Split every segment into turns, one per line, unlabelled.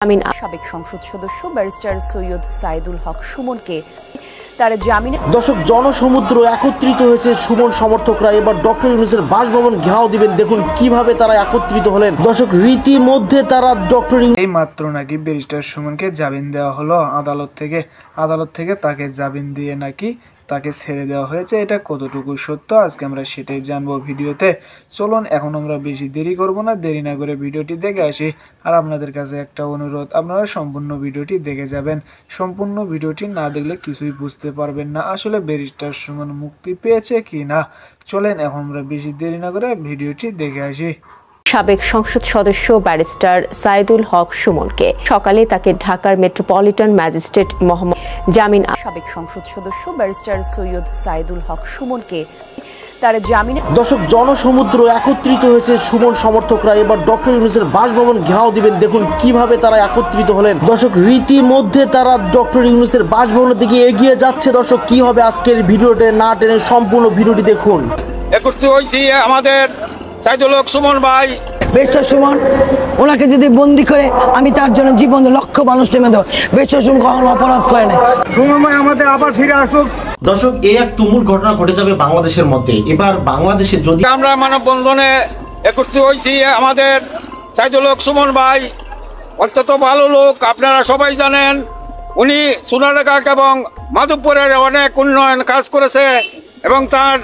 জামিন সাবেক সংসদ সদস্য ব্যারিস্টার সৈয়দ সাইদুল হক সুমনকে তার জামিনে
দর্শক জনসমুদ্র একত্রিত হয়েছে। সুমন সমর্থকরা এবার ডক্টর ইউনূসের বাসভবন ঘেরাও দিবেন। দেখুন কিভাবে তারা একত্রিত হলেন। দর্শক রীতিমধ্যে তারা ডক্টর
এই মাত্র নাকি ব্যারিস্টার সুমনকে জামিন দেওয়া হলো আদালত থেকে তাকে জামিন দিয়ে নাকি তাকে ছেড়ে দেওয়া হয়েছে। এটা কতটুকু সত্য আজকে আমরা সেটাই জানবো ভিডিওতে। চলুন এখন আমরা বেশি দেরি করব না, দেরি না করে ভিডিওটি দেখে আসি। আর আপনাদের কাছে একটা অনুরোধ, আপনারা সম্পূর্ণ ভিডিওটি দেখে যাবেন। সম্পূর্ণ ভিডিওটি না দেখলে কিছুই বুঝতে পারবেন না আসলে ব্যারিস্টার সুমন মুক্তি পেয়েছে কি না। চলেন এখন আমরা বেশি দেরি না করে ভিডিওটি দেখে আসি।
সাবেক সংসদ সদস্য ব্যারিস্টার সাইদুল হক সুমনকে সকালে তাকে ঢাকার মেট্রোপলিটন ম্যাজিস্ট্রেট মোহাম্মদ জামিন সাবেক সংসদ সদস্য ব্যারিস্টার সৈয়দ সাইদুল হক সুমনকে তার জামিনে
দর্শক জনসমুদ্র একত্রিত হয়েছে। সুমন সমর্থকরা এবার ডক্টর ইউনূসের বাসভবন ঘেরাও দিবেন। দেখুন কিভাবে তারা একত্রিত হলেন। দর্শক রীতিমধ্যে তারা ডক্টর ইউনূসের বাসভবনের দিকে এগিয়ে যাচ্ছে। দর্শক কি হবে আজকের ভিডিওতে না টেনে সম্পূর্ণ ভিডিওটি দেখুন।
একত্রিত হয়েছি আমাদের সাইদুল হক সুমন ভাই,
ব্যারিস্টার সুমন, ওনাকে যদি বন্দি করে আমি তার জন্য জীবন লক্ষ মানুষ নেমে দেবো। ব্যারিস্টার সুমন কখনো অপরাধ করে না।
সুমন ভাই আমাদের আবার ফিরে আসুক।
দর্শক এই এক তুমুল ঘটনা ঘটে যাবে বাংলাদেশের মধ্যে। এবার বাংলাদেশে যদি
আমরা মানববন্ধনে একত্রিত হয়েছি আমাদের সাইদুল হক সুমন ভাই অত্যন্ত ভালো লোক, আপনারা সবাই জানেন। উনি সোনারগাঁ এবং মাধবপুরের অনেক উন্নয়ন কাজ করেছে এবং তার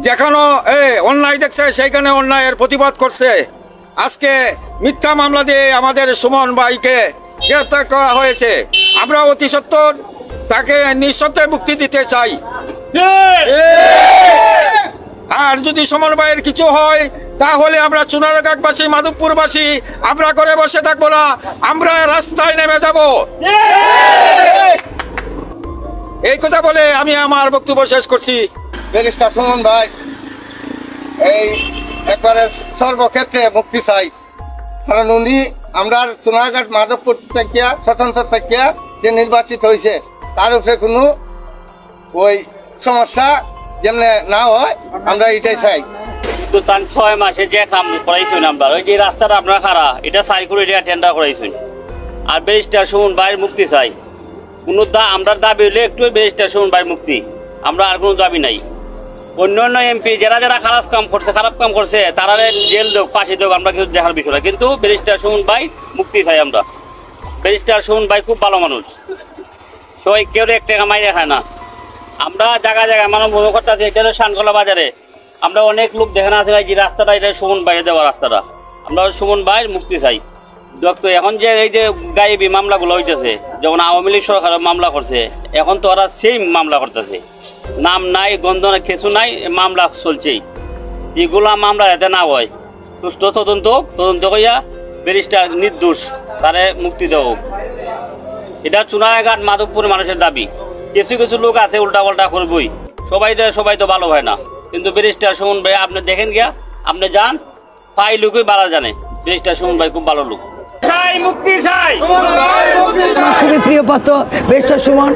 যেখানে অন্যায় দেখছে সেইখানে অন্যায়ের প্রতিবাদ করছে। আজকে মিথ্যা মামলা দিয়ে আমাদের সুমন ভাইকে গ্রেফতার করা হয়েছে। আমরা অতি সত্বর তাকে নিঃশর্তে মুক্তি দিতে চাই। আর যদি সুমন ভাইয়ের কিছু হয় তাহলে আমরা সোনারগাঁবাসী মাধবপুরবাসী আমরা করে বসে থাকবো না, আমরা রাস্তায় নেমে যাব। এই কথা বলে আমি আমার বক্তব্য শেষ করছি। ব্যারিস্টার সুমন ভাই এই একবারে সর্বক্ষেত্রে মুক্তি চাই, কারণ উনি আমরা সোনারঘাট মাধবপুর থেকে স্বতন্ত্র থেকে যে নির্বাচিত হয়েছে তার উপরে কোনো ওই সমস্যা যেমন না হয় আমরা এটাই চাই।
কিন্তু তার 6 মাসে যে কাম করাইছেন আমরা, ওই যে রাস্তাটা আপনারা খারাপ এটা সাইকুরিটি টেন্ডার করাইছেন। আর ব্যারিস্টার সুমন ভাইয়ের মুক্তি চাই। কোনো আমরা দাবি হলে একটু ব্যারিস্টার সুমন ভাইয়ের মুক্তি, আমরা আর কোনো দাবি নাই। অন্য এমপি যারা খারাপ কাম করছে তারা জেল দেখ, ফাঁসি দেখ, আমরা কিছু দেখার বিষয় না। কিন্তু ব্যারিস্টার সুমন ভাই মুক্তি চাই আমরা। ব্যারিস্টার সুমন ভাই খুব ভালো মানুষ, সবাই কেউ 1 টাকা মাইনে খায় না। আমরা জায়গায় মানব মনে করতেছি এটা শানকলা বাজারে আমরা অনেক লোক দেখে আছে যে রাস্তাটা এটা সুমন ভাইয়ে দেওয়া রাস্তাটা, আমরা সুমন ভাইয়ের মুক্তি চাই। এখন যে এই যে গায়েবী মামলাগুলো হইতেছে, যেমন আওয়ামী লীগ সরকার মামলা করছে, এখন তো ওরা সেই মামলা করতেছে, নাম নাই গন্ধ নাই কিছু নাই, মামলা চলছেই। এগুলা মামলা যাতে না হয়, সুষ্ঠু তদন্ত করিয়া ব্যারিস্টার নির্দোষ তারে মুক্তি দেওয়া হোক। এটা সোনারঘাট মাধবপুর মানুষের দাবি। কিছু লোক আছে উল্টা পাল্টা করবই, সবাই তো ভালো হয় না। কিন্তু ব্যারিস্টার সুমন ভাই আপনি দেখেন গিয়া, আপনি যান, পাই লোকই ভালো জানে ব্যারিস্টার সুমন ভাই খুব ভালো লোক।
খুবই প্রিয় পাত্র ব্যারিস্টার সুমন,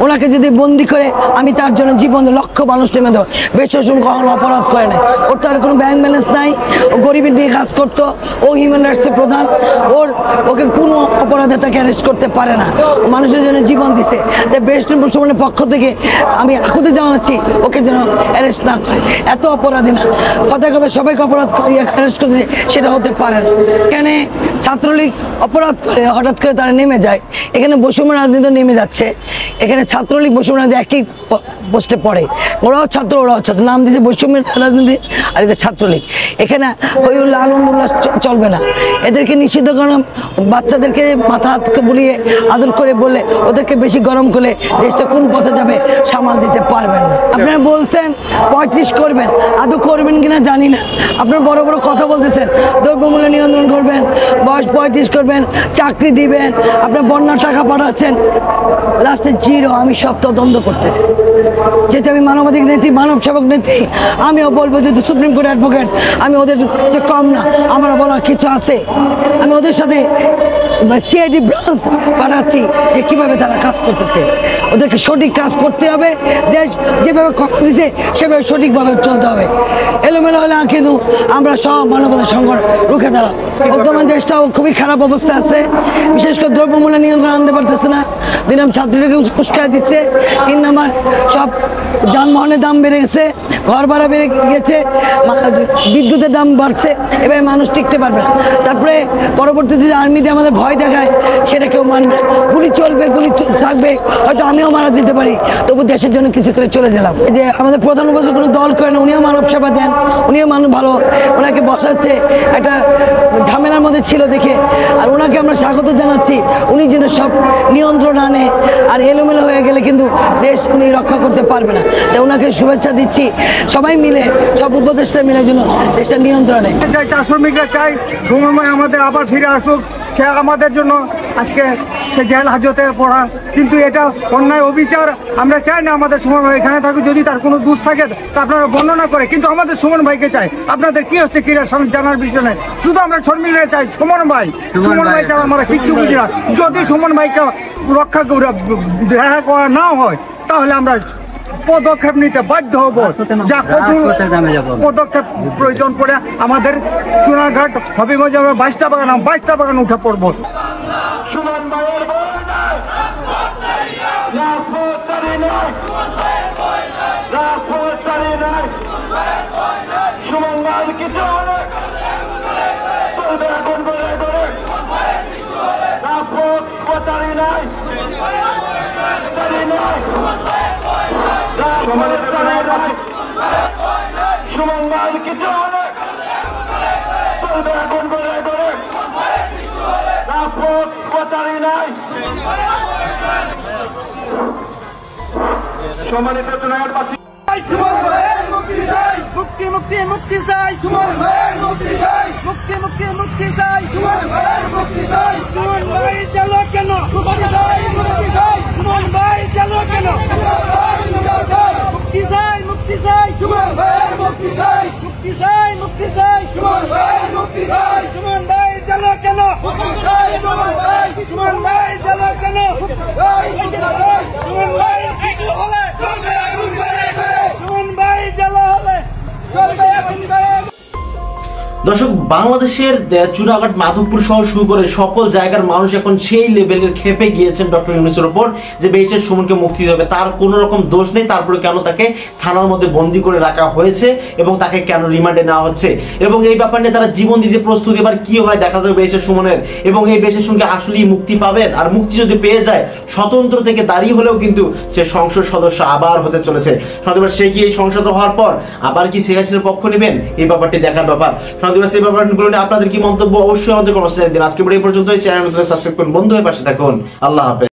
ওনাকে যদি বন্দি করে আমি তার জন্য জীবন লক্ষ মানুষ নেমে দেবো। ব্যারিস্টার সুমন কখনো অপরাধ করে না। ওর তার কোনো ব্যাংক ব্যালেন্স নাই, ও গরিবের দিয়ে কাজ করতো, ও হিউম্যান রাইটসের প্রধান, ওকে কোনো অপরাধে তাকে অ্যারেস্ট করতে পারে না। ও মানুষের জন্য জীবন দিছে। তাই ব্যারিস্টার সুমনের পক্ষ থেকে আমি আকুতি জানাচ্ছি ওকে যেন অ্যারেস্ট না করে। এত অপরাধী না, কথায় সবাইকে অপরাধ করিয়া অ্যারেস্ট করতে, সেটা হতে পারে না। এখানে ছাত্রলীগ অপরাধ করে হঠাৎ করে তারা নেমে যায়। এখানে বৈষম্য রাজনীতি নেমে যাচ্ছে। এখানে ছাত্রলীগ বৈষম্য রাজনীতি একই পোস্টে পড়ে, ওরাও ছাত্র নাম দিয়েছে বৈষম্য রাজনীতি, আর এদের ছাত্রলীগ। এখানে ওই আলহামদুলিল্লাহ চলবে না, এদেরকে নিষিদ্ধ করা। বাচ্চাদেরকে মাথা হাত বুলিয়ে আদর করে বলে ওদেরকে বেশি গরম করলে দেশটা কোন পথে যাবে সামাল দিতে পারবেন না। আপনারা বলছেন 35 করবেন, আদৌ করবেন কিনা জানি না। আপনারা বড় বড় কথা বলতেছেন, দ্রব্যমূল্য নিয়ন্ত্রণ করবেন, বয়স 35 করবেন, চাকরি দিবেন, আপনার বন্যার টাকা পাঠাচ্ছেন, লাস্টে জিরো। আমি সব তদন্ত করতেছি, যেহেতু আমি মানবাধিক নেত্রী, মানব সেবক নেত্রী, আমিও বলবো যেহেতু সুপ্রিম কোর্ট অ্যাডভোকেট, আমি ওদের যে কম না, আমার বলার কিছু আছে। আমি ওদের সাথে সিআইডি ব্রাঞ্চ পাঠাচ্ছি যে কিভাবে তারা কাজ করতেছে। ওদেরকে সঠিক কাজ করতে হবে, দেশ যেভাবে কথা দিছে সেভাবে সঠিকভাবে চলতে হবে। এলোমেলো হলে কিন্তু আমরা সব মানবাধিকার সংগঠন রুখে দাঁড়াবো। বর্তমান দেশটাও খুবই খারাপ অবস্থা আছে, বিশেষ করে দ্রব্যমূল্য নিয়ন্ত্রণ আনতে পারতেছে না। 2 নম্বর ছাত্রীদেরকে উস্কাই দিচ্ছে, 3 নম্বর সব যানবাহনের দাম বেড়ে গেছে, ঘর ভাড়া বেড়ে গেছে, বিদ্যুতের দাম বাড়ছে, এবার মানুষ টিকতে পারবে না। তারপরে পরবর্তীতে আর্মিতে আমাদের ভয় দেখায়, সেটা কেউ মানবে, গুলি চলবে, গুলি থাকবে, হয়তো আমিও মারা দিতে পারি, তবু দেশের জন্য কিছু করে চলে গেলাম। এই যে আমাদের প্রধান উপদেষ্টা কোনো দল করেন, উনিও মানব সেবা দেন, উনিও মানুষ ভালো, ওনাকে বসাচ্ছে একটা ঝামেলার মধ্যে ছিল দেখে, আর ওনাকে আমরা স্বাগত জানাচ্ছি। উনি যেন সব নিয়ন্ত্রণ আনে, আর এলোমেলো হয়ে গেলে কিন্তু দেশ উনি রক্ষা করতে পারবে না। তাই ওনাকে শুভেচ্ছা দিচ্ছি, সবাই মিলে, সব উপদেষ্টা মিলে যেন দেশটা নিয়ন্ত্রণে।
চা শ্রমিকরা চাই সুমন ভাই আমাদের আবার ফিরে আসুক, সে আমাদের জন্য আজকে সে জেল হাজতে পড়া, কিন্তু এটা অন্যায় অবিচার। আমরা চাই না আমাদের সুমন ভাই এখানে থাকুক, যদি তার কোনো দোষ থাকে তা আপনারা বর্ণনা করে, কিন্তু আমাদের সুমন ভাইকে চাই। আপনাদের কি হচ্ছে ক্রীড়া জানার বিষয় নেই, শুধু আমরা শ্রমিকরা চাই সুমন ভাই ছাড়া আমরা কিচ্ছু বুঝি না। যদি সুমন ভাইকে রক্ষা দেখা করা না হয়, তাহলে আমরা পদক্ষেপ নিতে বাধ্য হব, যা কঠোর পদক্ষেপ প্রয়োজন পড়ে আমাদের চুনাঘাট হবিগঞ্জ 22টা বাগান উঠে পড়বো। মুক্তি মুক্তি মুক্তি চাই, সুমন ভাই মুক্তি চাই, মুক্তি মুক্তি মুক্তি চাই, সুমন ভাই মুক্তি চাই, সুমন ভাই চলো কেন, সুমন ভাই মুক্তি চাই, সুমন ভাই চলো কেন, মুক্তি চাই, মুক্তি চাই, সুমন ভাই মুক্তি চাই, মুক্তি চাই, মুক্তি চাই, সুমন ভাই মুক্তি চাই, সুমন ভাই চলো কেন, মুক্তি চাই, সুমন ভাই, সুমন ভাই চলো কেন, সুমন ভাই কিছু হলে সুমন ভাই চলো হলে
দর্শক, বাংলাদেশের চুনাঘাট, মাধবপুর সহ শুরু করে সকল জায়গার মানুষ এখন সেই লেভেলের ক্ষেপে গিয়েছেন ডক্টর ইউনূসের উপর যে ব্যারিস্টার সুমনকে মুক্তি দিতে হবে। তার কোনো রকম দোষ নেই, তারপরে কেন তাকে থানার মধ্যে বন্দি করে রাখা হয়েছে এবং তাকে কেন রিমান্ডে নেওয়া হচ্ছে, এবং এই ব্যাপার নিয়ে তারা জীবন দিতে প্রস্তুত। এবার কি হয় দেখা যাবে ব্যারিস্টার সুমনের, এবং এই ব্যারিস্টার সুমনকে আসলেই মুক্তি পাবেন। আর মুক্তি যদি পেয়ে যায়, স্বতন্ত্র থেকে দাঁড়িয়ে হলেও কিন্তু সে সংসদ সদস্য আবার হতে চলেছে। সন্দেহবার সে কি এই সংসদ হওয়ার পর আবার কি শেখ হাসিনার পক্ষ নেবেন, এই ব্যাপারটি দেখার ব্যাপার। এই ব্যাপারগুলো নিয়ে আপনাদের কি মন্তব্য অবশ্যই আমাদের কমেন্ট সেকশনে দিন। আজকে ভিডিও এই পর্যন্তই। চ্যানেলটি সাবস্ক্রাইব করুন, বন্ধু হয়ে পাশে থাকুন। আল্লাহ হাফেজ।